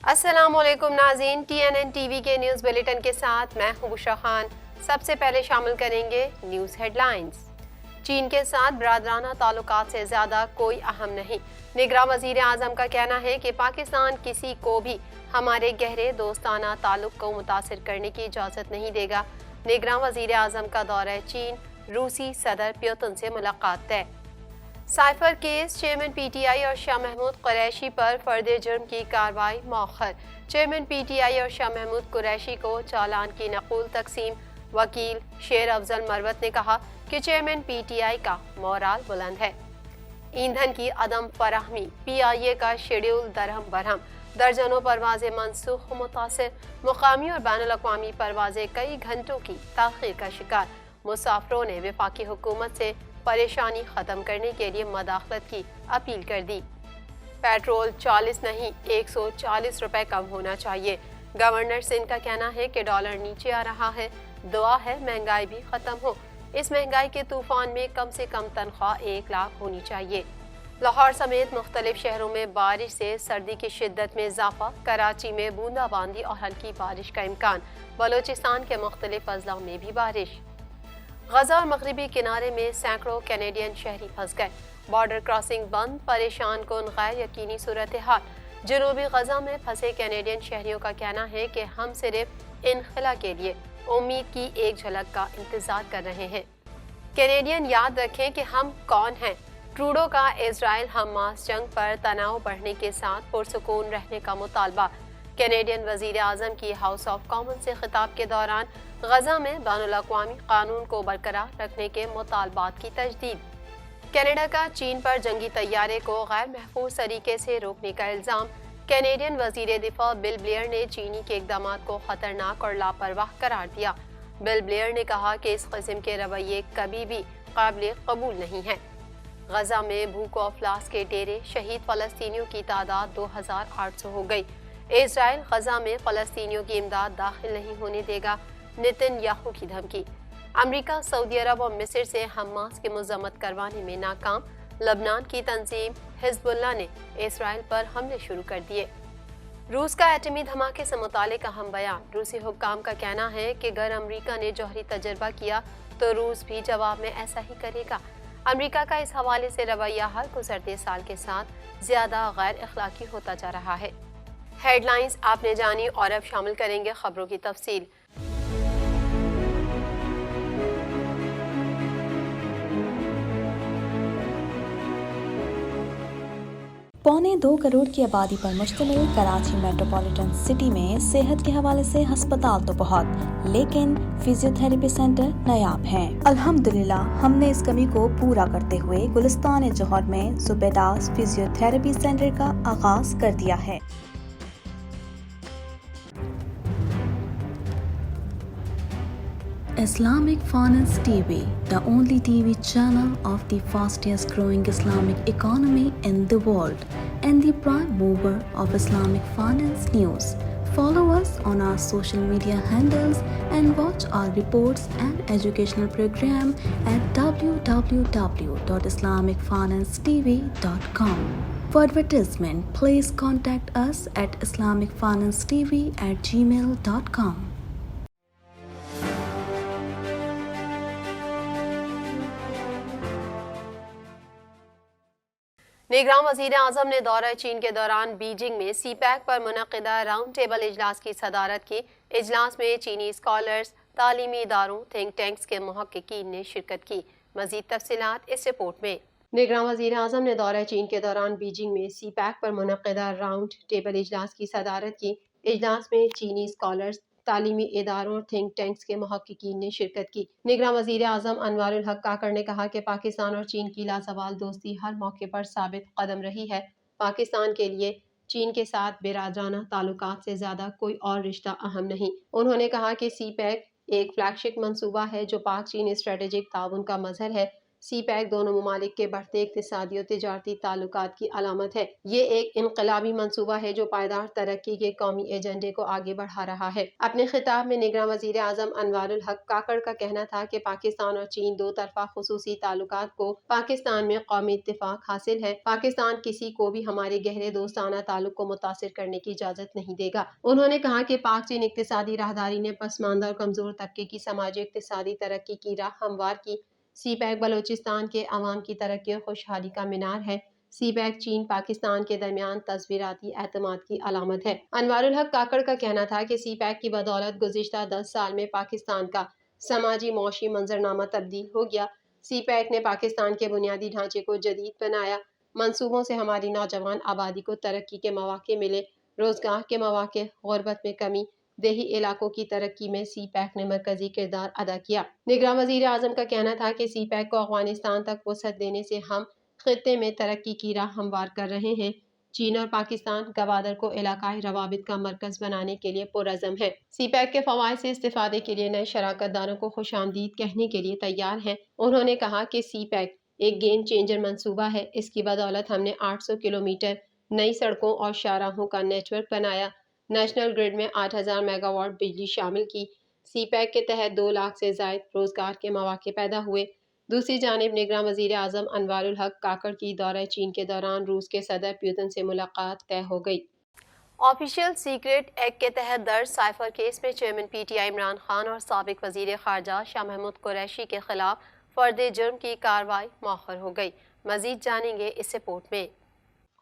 السلام علیکم ناظرین، TNN ٹی وی کے نیوز بلیٹن کے ساتھ میں ہوں بشرا خان۔ سب سے پہلے شامل کریں گے نیوز ہیڈ لائنز۔ چین کے ساتھ برادرانہ تعلقات سے زیادہ کوئی اہم نہیں۔ نگراں وزیر اعظم کا کہنا ہے کہ پاکستان کسی کو بھی ہمارے گہرے دوستانہ تعلق کو متاثر کرنے کی اجازت نہیں دے گا۔ نگراں وزیر اعظم کا دورہ چین، روسی صدر پیوتن سے ملاقات طے۔ Cipher case, chairman P T I اور شاہ محمود قریشی پر فرد جرم کی کارروائی مؤخر۔ چیئرمین پی ٹی آئی اور شاہ محمود قریشی کو چالان کی نقول تقسیم۔ وکیل شیر افضل مروت نے کہا کہ چیئرمین پی ٹی آئی کا مورال بلند ہے۔ ایندھن کی عدم فراہمی، پی آئی اے کا شیڈول درہم برہم، درجنوں پروازیں منسوخ و متاثر۔ مقامی اور بین الاقوامی پروازیں کئی گھنٹوں کی تاخیر کا شکار۔ مسافروں نے وفاقی حکومت سے پریشانی ختم کرنے کے لیے مداخلت کی اپیل کر دی۔ پیٹرول 40 نہیں 140 روپے کم ہونا چاہیے۔ گورنر سندھ کا کہنا ہے کہ ڈالر نیچے آ رہا ہے، دعا ہے مہنگائی بھی ختم ہو۔ اس مہنگائی کے طوفان میں کم سے کم تنخواہ 1 لاکھ ہونی چاہیے۔ لاہور سمیت مختلف شہروں میں بارش سے سردی کی شدت میں اضافہ۔ کراچی میں بوندا باندی اور ہلکی بارش کا امکان۔ بلوچستان کے مختلف اضلاع میں بھی بارش۔ غزہ اور مغربی کنارے میں سینکڑوں کینیڈین شہری پھنس گئے۔ بارڈر کراسنگ بند، پریشان کن غیر یقینی صورتحال۔ جنوبی غزہ میں پھنسے کینیڈین شہریوں کا کہنا ہے کہ ہم صرف انخلا کے لیے امید کی ایک جھلک کا انتظار کر رہے ہیں۔ کینیڈین یاد رکھیں کہ ہم کون ہیں۔ ٹروڈو کا اسرائیل حماس جنگ پر تناؤ بڑھنے کے ساتھ پرسکون رہنے کا مطالبہ۔ کینیڈین وزیر اعظم کی ہاؤس آف کامن سے خطاب کے دوران غزہ میں بین الاقوامی قانون کو برقرار رکھنے کے مطالبات کی تجدید۔ کینیڈا کا چین پر جنگی طیارے کو غیر محفوظ طریقے سے روکنے کا الزام۔ کینیڈین وزیر دفاع بل بلیئر نے چینی کے اقدامات کو خطرناک اور لاپرواہ قرار دیا۔ بل بلیئر نے کہا کہ اس قسم کے رویے کبھی بھی قابل قبول نہیں ہیں۔ غزہ میں بھوک و افلاس کے ڈیرے، شہید فلسطینیوں کی تعداد 2800 ہو گئی۔ اسرائیل غزہ میں فلسطینیوں کی امداد داخل نہیں ہونے دے گا، نتن یاہو کی دھمکی۔ امریکہ سعودی عرب اور مصر سے حماس کی مذمت کروانے میں ناکام۔ لبنان کی تنظیم حزب اللہ نے اسرائیل پر حملے شروع کر دیے۔ روس کا ایٹمی دھماکے سے متعلق اہم بیان۔ روسی حکام کا کہنا ہے کہ اگر امریکہ نے جوہری تجربہ کیا تو روس بھی جواب میں ایسا ہی کرے گا۔ امریکہ کا اس حوالے سے رویہ ہر گزرتے سال کے ساتھ زیادہ غیر اخلاقی ہوتا جا رہا ہے۔ ہیڈ لائنز آپ نے جانی اور اب شامل کریں گے خبروں کی تفصیل۔ 1.25 کروڑ کی آبادی پر مشتمل کراچی میٹروپولیٹن سٹی میں صحت کے حوالے سے ہسپتال تو بہت، لیکن فزیو تھراپی سینٹر نایاب ہیں۔ الحمدللہ ہم نے اس کمی کو پورا کرتے ہوئے گلستان جوہر میں زبیداس فزیو تھراپی سینٹر کا آغاز کر دیا ہے۔ Islamic Finance TV, the only TV channel of the fastest growing Islamic economy in the world and the prime mover of Islamic finance news. Follow us on our social media handles and watch our reports and educational program at www.islamicfinancetv.com. For advertisement, please contact us at islamicfinancetv@gmail.com. نگراں وزیر اعظم نے دورہ چین کے دوران Beijing میں سی pack پر منعقدہ round table اجلاس کی صدارت کی۔ اجلاس میں چینی اسکالرز، تعلیمی اداروں، تھنک ٹینکس کے محققین نے شرکت کی۔ مزید تفصیلات اس رپورٹ میں۔ نگراں وزیر اعظم نے دورہ چین کے دوران بیجنگ میں سی پیک پر منعقدہ راؤنڈ ٹیبل اجلاس کی صدارت کی۔ اجلاس میں چینی اسکالرز، تعلیمی اداروں اور تھنک ٹینکس کے محققین نے شرکت کی۔ نگراں وزیر اعظم انوار الحق کاکڑ نے کہا کہ پاکستان اور چین کی لازوال دوستی ہر موقع پر ثابت قدم رہی ہے۔ پاکستان کے لیے چین کے ساتھ برادرانہ تعلقات سے زیادہ کوئی اور رشتہ اہم نہیں۔ انہوں نے کہا کہ سی پیک ایک فلیگ شپ منصوبہ ہے جو پاک چین اسٹریٹجک تعاون کا مظہر ہے۔ سی پیک دونوں ممالک کے بڑھتے اقتصادی اور تجارتی تعلقات کی علامت ہے۔ یہ ایک انقلابی منصوبہ ہے جو پائیدار ترقی کے قومی ایجنڈے کو آگے بڑھا رہا ہے۔ اپنے خطاب میں نگراں وزیر اعظم انوار الحق کاکڑ کا کہنا تھا کہ پاکستان اور چین دو طرفہ خصوصی تعلقات کو پاکستان میں قومی اتفاق حاصل ہے۔ پاکستان کسی کو بھی ہمارے گہرے دوستانہ تعلق کو متاثر کرنے کی اجازت نہیں دے گا۔ انہوں نے کہا کہ پاک چین اقتصادی راہداری نے پسماندہ اور کمزور طبقے کی سماجی اقتصادی ترقی کی راہ ہموار کی۔ سی پیک بلوچستان کے عوام کی ترقی اور خوشحالی کا مینار ہے۔ سی پیک چین پاکستان کے درمیان تصویراتی اعتماد کی علامت ہے۔ انوار الحق کاکڑ کا کہنا تھا کہ سی پیک کی بدولت گزشتہ 10 سال میں پاکستان کا سماجی معاشی منظرنامہ تبدیل ہو گیا۔ سی پیک نے پاکستان کے بنیادی ڈھانچے کو جدید بنایا۔ منصوبوں سے ہماری نوجوان آبادی کو ترقی کے مواقع ملے، روزگار کے مواقع، غربت میں کمی، دیہی علاقوں کی ترقی میں سی پیک نے مرکزی کردار ادا کیا۔ نگراں وزیر اعظم کا کہنا تھا کہ سی پیک کو افغانستان تک وسعت دینے سے ہم خطے میں ترقی کی راہ ہموار کر رہے ہیں۔ چین اور پاکستان گوادر کو علاقائی روابط کا مرکز بنانے کے لیے پرعزم ہے۔ سی پیک کے فوائد سے استفادے کے لیے نئے شراکت داروں کو خوش آمدید کہنے کے لیے تیار ہیں۔ انہوں نے کہا کہ سی پیک ایک گیم چینجر منصوبہ ہے۔ اس کی بدولت ہم نے 800 کلومیٹر نئی سڑکوں اور شاہراہوں کا نیٹ ورک بنایا، نیشنل گرڈ میں 8000 میگا واٹ بجلی شامل کی۔ سی پیک کے تحت 2 لاکھ سے زائد روزگار کے مواقع پیدا ہوئے۔ دوسری جانب نگراں وزیر اعظم انوار الحق کاکڑ کی دورہ چین کے دوران روس کے صدر پیوتن سے ملاقات طے ہو گئی۔ آفیشیل سیکرٹ ایکٹ کے تحت درج سائفر کیس میں chairman P T I Imran Khan اور سابق وزیر خارجہ شاہ محمود قریشی کے خلاف فرد جرم کی کارروائی مؤخر ہو گئی۔ مزید جانیں گے اس رپورٹ میں۔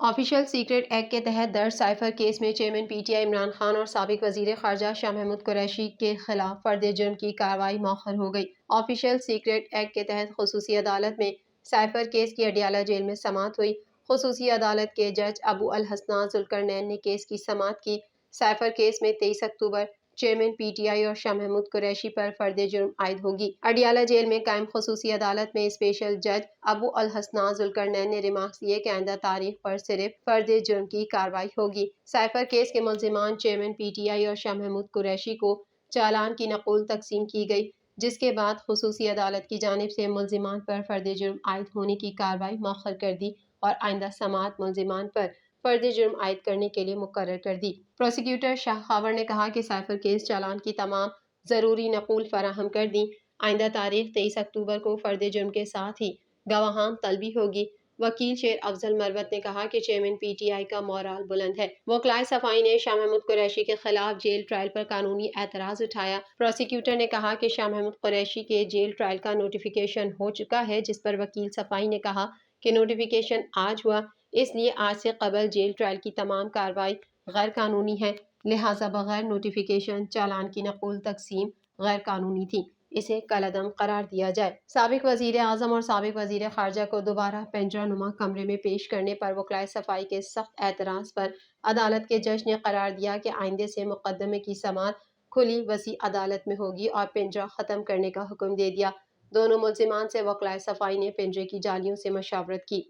آفیشیل سیکرٹ ایکٹ کے تحت درج سائفر کیس میں chairman P T I Imran Khan اور سابق وزیر خارجہ شاہ محمود قریشی کے خلاف فرد جرم کی کارروائی مؤخر ہو گئی۔ آفیشیل سیکرٹ ایکٹ کے تحت خصوصی عدالت میں سائفر کیس کی اڈیالہ جیل میں سماعت ہوئی۔ خصوصی عدالت کے جج ابو الحسناء ذوالقرنین نے کیس کی سماعت کی۔ سائفر کیس میں 23 اکتوبر چیئرمین پی ٹی آئی اور شاہ محمود قریشی پر فرد جرم عائد ہوگی۔ اڈیالہ جیل میں قائم خصوصی عدالت میں اسپیشل جج ابو الحسناء ذوالقرنین نے ریمارکس دیے کہ آئندہ تاریخ پر صرف فرد جرم کی کارروائی ہوگی۔ سائفر کیس کے ملزمان چیئرمین پی ٹی آئی اور شاہ محمود قریشی کو چالان کی نقول تقسیم کی گئی، جس کے بعد خصوصی عدالت کی جانب سے ملزمان پر فرد جرم عائد ہونے کی کارروائی مؤخر کر دی اور آئندہ سماعت ملزمان پر فرد جرم عائد کرنے کے لیے مقرر کر دی۔ پروسیکیوٹر شاہ خاور نے کہا کہ سائفر کیس چالان کی تمام ضروری نقول فراہم کر دیں۔ آئندہ تاریخ 23 اکتوبر کو فرد جرم کے ساتھ ہی گواہان طلبی ہوگی۔ وکیل شیر افضل مروت نے کہا کہ چیئرمین پی ٹی آئی کا مورال بلند ہے۔ وکلائے صفائی نے شاہ محمود قریشی کے خلاف جیل ٹرائل پر قانونی اعتراض اٹھایا۔ پروسیکیوٹر نے کہا کہ شاہ محمود قریشی کے جیل ٹرائل کا نوٹیفیکیشن ہو چکا ہے، جس پر وکیل صفائی نے کہا کہ نوٹیفیکیشن آج ہوا، اس لیے آج سے قبل جیل ٹرائل کی تمام کارروائی غیر قانونی ہے، لہٰذا بغیر نوٹیفیکیشن چالان کی نقول تقسیم غیر قانونی تھی، اسے کالعدم قرار دیا جائے۔ سابق وزیر اعظم اور سابق وزیر خارجہ کو دوبارہ پنجرہ نما کمرے میں پیش کرنے پر وکلائے صفائی کے سخت اعتراض پر عدالت کے جج نے قرار دیا کہ آئندے سے مقدمے کی سماعت کھلی وسیع عدالت میں ہوگی اور پنجرہ ختم کرنے کا حکم دے دیا۔ دونوں ملزمان سے وکلائے صفائی نے پنجرے کی جالیوں سے مشاورت کی۔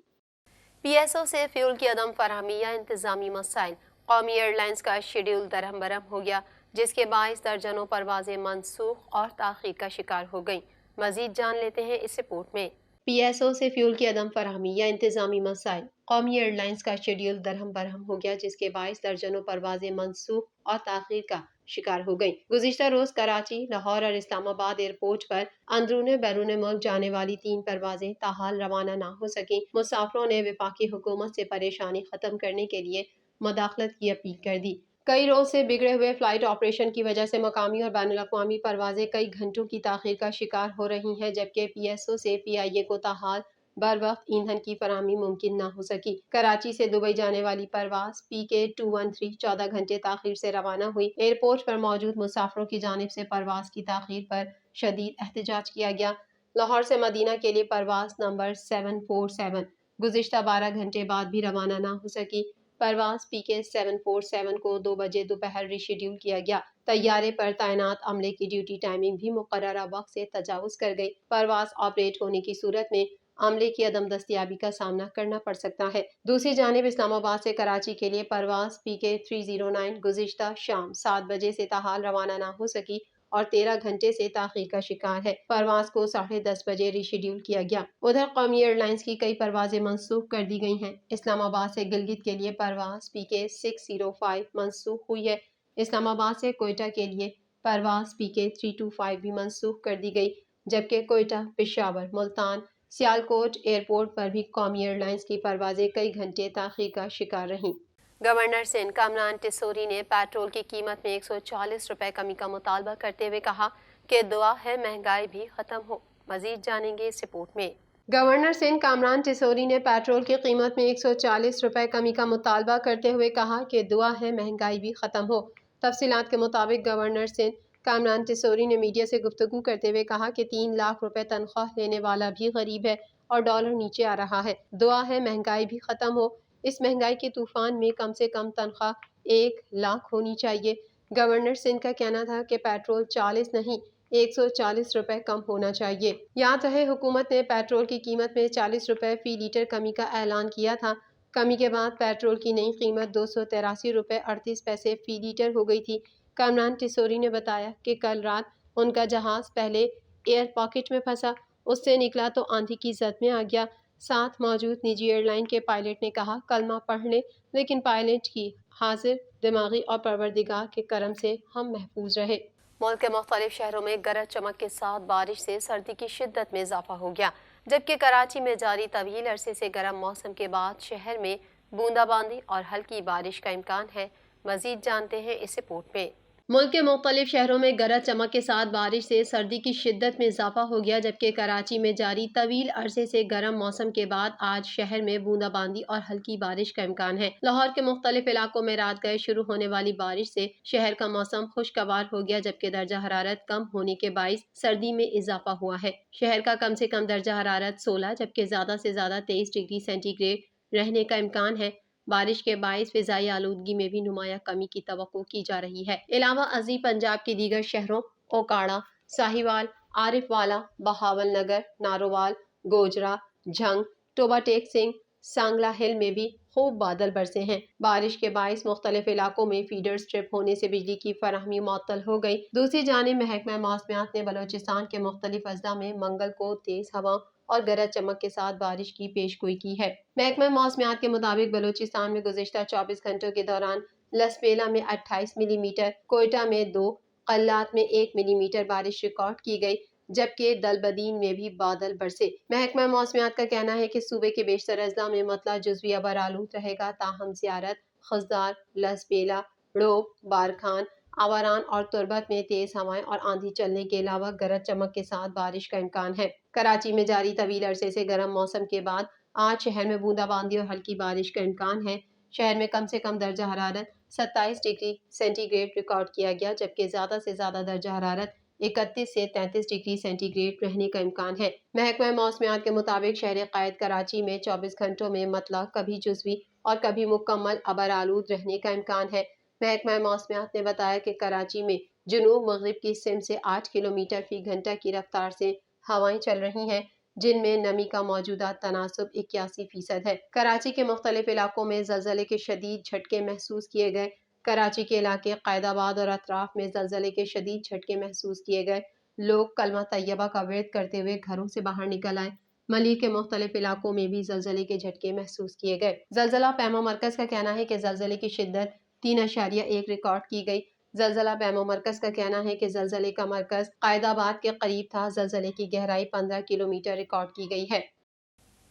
پی ایس او سے فیول کی عدم فراہمی یا انتظامی مسائل۔ قومی ایئر لائنز کا شیڈول درہم برہم ہو گیا، جس کے باعث درجنوں پروازیں منسوخ اور تاخیر کا شکار ہو گئیں۔ مزید جان لیتے ہیں اس رپورٹ میں۔ پی ایس او سے فیول کی عدم فراہمی یا انتظامی مسائل۔ قومی ایئر لائنز کا شیڈول درہم برہم ہو گیا، جس کے باعث درجنوں پروازیں منسوخ اور تاخیر کا شکار ہو گئیں۔ گزشتہ روز کراچی، لاہور اور اسلام آباد ایئرپورٹ پر اندرون بیرون ملک جانے والی 3 پروازیں تاحال روانہ نہ ہو سکیں۔ مسافروں نے وفاقی حکومت سے پریشانی ختم کرنے کے لیے مداخلت کی اپیل کر دی۔ کئی روز سے بگڑے ہوئے فلائٹ آپریشن کی وجہ سے مقامی اور بین الاقوامی پروازیں کئی گھنٹوں کی تاخیر کا شکار ہو رہی ہیں، جبکہ پی ایس او سے پی آئی اے کو تاحال بروقت ایندھن کی فراہمی ممکن نہ ہو سکی۔ کراچی سے دبئی جانے والی پرواز پی کے 213 14 گھنٹے تاخیر سے روانہ ہوئی۔ ایئرپورٹ پر موجود مسافروں کی جانب سے پرواز کی تاخیر پر شدید احتجاج کیا گیا۔ لاہور سے مدینہ کے لیے پرواز نمبر 747 گزشتہ 12 گھنٹے بعد بھی روانہ نہ ہو سکی۔ پرواز پی کے 747 کو 2 بجے دوپہر ری شیڈول کیا گیا۔ طیارے پر تعینات عملے کی ڈیوٹی ٹائمنگ بھی مقررہ وقت سے تجاوز کر گئی۔ پرواز آپریٹ ہونے کی صورت میں عملے کی عدم دستیابی کا سامنا کرنا پڑ سکتا ہے۔ دوسری جانب اسلام آباد سے کراچی کے لیے پرواز پی کے 309 گزشتہ شام 7 بجے سے تاحال روانہ نہ ہو سکی اور 13 گھنٹے سے تاخیر کا شکار ہے۔ پرواز کو 10:30 بجے ری شیڈول کیا گیا۔ ادھر قومی ایئر لائنز کی کئی پروازیں منسوخ کر دی گئی ہیں۔ اسلام آباد سے گلگت کے لیے پرواز PK 605 منسوخ ہوئی ہے۔ اسلام آباد سے کوئٹہ کے لیے پرواز PK 325 بھی منسوخ کر دی گئی، جبکہ کوئٹہ، پشاور، ملتان، سیالکوٹ ایئرپورٹ پر بھی قومی ایئر لائنز کی پروازیں کئی گھنٹے تاخیر کا شکار رہیں۔ گورنر سندھ کامران ٹیسوری نے پیٹرول کی قیمت میں 140 روپے کمی کا مطالبہ کرتے ہوئے کہا کہ دعا ہے مہنگائی بھی ختم ہو۔ مزید جانیں گے اس رپورٹ میں۔ گورنر سندھ کامران ٹیسوری نے پیٹرول کی قیمت میں 140 روپے کمی کا مطالبہ کرتے ہوئے کہا کہ دعا ہے مہنگائی بھی ختم ہو۔ تفصیلات کے مطابق گورنر سندھ کامران ٹیسوری نے میڈیا سے گفتگو کرتے ہوئے کہا کہ 3 لاکھ روپے تنخواہ لینے والا بھی غریب ہے اور ڈالر نیچے آ رہا ہے۔ دعا ہے مہنگائی بھی ختم ہو۔ اس مہنگائی کے طوفان میں کم سے کم تنخواہ 1 لاکھ ہونی چاہیے۔ گورنر سندھ کا کہنا تھا کہ پیٹرول 40 نہیں 140 روپے کم ہونا چاہیے۔ یاد رہے حکومت نے پیٹرول کی قیمت میں 40 روپے فی لیٹر کمی کا اعلان کیا تھا۔ کمی کے بعد پیٹرول کی نئی قیمت 283 روپے 38 پیسے فی لیٹر ہو گئی تھی۔ کامران ٹیسوری نے بتایا کہ کل رات ان کا جہاز پہلے ایئر پاکٹ میں پھنسا، اس سے نکلا تو آندھی کی زد میں آ گیا۔ ساتھ موجود نجی ایئر لائن کے پائلٹ نے کہا کلمہ پڑھ لیں، لیکن پائلٹ کی حاضر دماغی اور پروردگار کے کرم سے ہم محفوظ رہے۔ ملک کے مختلف شہروں میں گرج چمک کے ساتھ بارش سے سردی کی شدت میں اضافہ ہو گیا، جبکہ کراچی میں جاری طویل عرصے سے گرم موسم کے بعد شہر میں بوندا باندی اور ہلکی بارش کا امکان ہے۔ مزید جانتے ہیں اس رپورٹ میں۔ ملک کے مختلف شہروں میں گرج چمک کے ساتھ بارش سے سردی کی شدت میں اضافہ ہو گیا، جبکہ کراچی میں جاری طویل عرصے سے گرم موسم کے بعد آج شہر میں بوندا باندی اور ہلکی بارش کا امکان ہے۔ لاہور کے مختلف علاقوں میں رات گئے شروع ہونے والی بارش سے شہر کا موسم خوشگوار ہو گیا، جبکہ درجہ حرارت کم ہونے کے باعث سردی میں اضافہ ہوا ہے۔ شہر کا کم سے کم درجہ حرارت 16 جبکہ زیادہ سے زیادہ 23 ڈگری سینٹی گریڈ رہنے کا امکان ہے۔ بارش کے باعث فضائی آلودگی میں بھی نمایاں کمی کی توقع کی جا رہی ہے۔ علاوہ ازیں پنجاب کے دیگر شہروں اوکاڑہ، ساہیوال، عارف والا، بہاول نگر، نارووال، گوجرا، جھنگ، ٹوبہ ٹیک سنگھ، سانگلہ ہل میں بھی خوب بادل برسے ہیں۔ بارش کے باعث مختلف علاقوں میں فیڈرز ٹرپ ہونے سے بجلی کی فراہمی معطل ہو گئی۔ دوسری جانب محکمہ موسمیات نے بلوچستان کے مختلف اضلاع میں منگل کو تیز ہواؤں اور گرج چمک کے ساتھ بارش کی پیش گوئی کی ہے۔ محکمہ موسمیات کے مطابق بلوچستان میں گزشتہ 24 گھنٹوں کے دوران لسبیلا میں 28 ملی میٹر، کوئٹہ میں 2، قلات میں 1 ملی میٹر بارش ریکارڈ کی گئی، جبکہ دلبدین میں بھی بادل برسے۔ محکمہ موسمیات کا کہنا ہے کہ صوبے کے بیشتر اضلاع میں مطلع جزوی ابرآلود رہے گا، تاہم زیارت، خضدار، لسبیلا، ڑوب، بارکھان، آوران اور تربت میں تیز ہوائیں اور آندھی چلنے کے علاوہ گرج چمک کے ساتھ بارش کا امکان ہے۔ کراچی میں جاری طویل عرصے سے گرم موسم کے بعد آج شہر میں بوندا باندی اور ہلکی بارش کا امکان ہے۔ شہر میں کم سے کم درجہ حرارت 27 ڈگری سینٹی گریڈ ریکارڈ کیا گیا، جبکہ زیادہ سے زیادہ درجہ حرارت 31 سے 33 ڈگری سینٹی گریڈ رہنے کا امکان ہے۔ محکمہ موسمیات کے مطابق شہر قائد کراچی میں 24 گھنٹوں میں مطلع کبھی جزوی اور کبھی مکمل ابرآلود رہنے کا امکان ہے۔ محکمہ موسمیات نے بتایا کہ کراچی میں جنوب مغرب کی سمت سے 8 کلومیٹر فی گھنٹہ کی رفتار سے ہوائیں چل رہی ہیں، جن میں نمی کا موجودہ تناسب 81% ہے۔ کراچی کے مختلف علاقوں میں زلزلے کے شدید جھٹکے محسوس کیے گئے۔ کراچی کے علاقے قائد آباد اور اطراف میں زلزلے کے شدید جھٹکے محسوس کیے گئے۔ لوگ کلمہ طیبہ کا ورد کرتے ہوئے گھروں سے باہر نکل آئے۔ ملیر کے مختلف علاقوں میں بھی زلزلے کے جھٹکے محسوس کیے گئے۔ زلزلہ پیما مرکز کا کہنا ہے کہ زلزلے کی شدت 3.1 ریکارڈ کی گئی۔ زلزلہ پیما مرکز کا کہنا ہے کہ زلزلے کا مرکز قائد آباد کے قریب تھا۔ زلزلے کی گہرائی 15 کلومیٹر ریکارڈ کی گئی ہے۔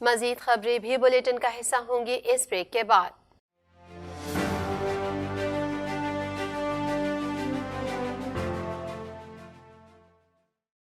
مزید خبریں بھی بلیٹن کا حصہ ہوں گی اس بریک کے بعد۔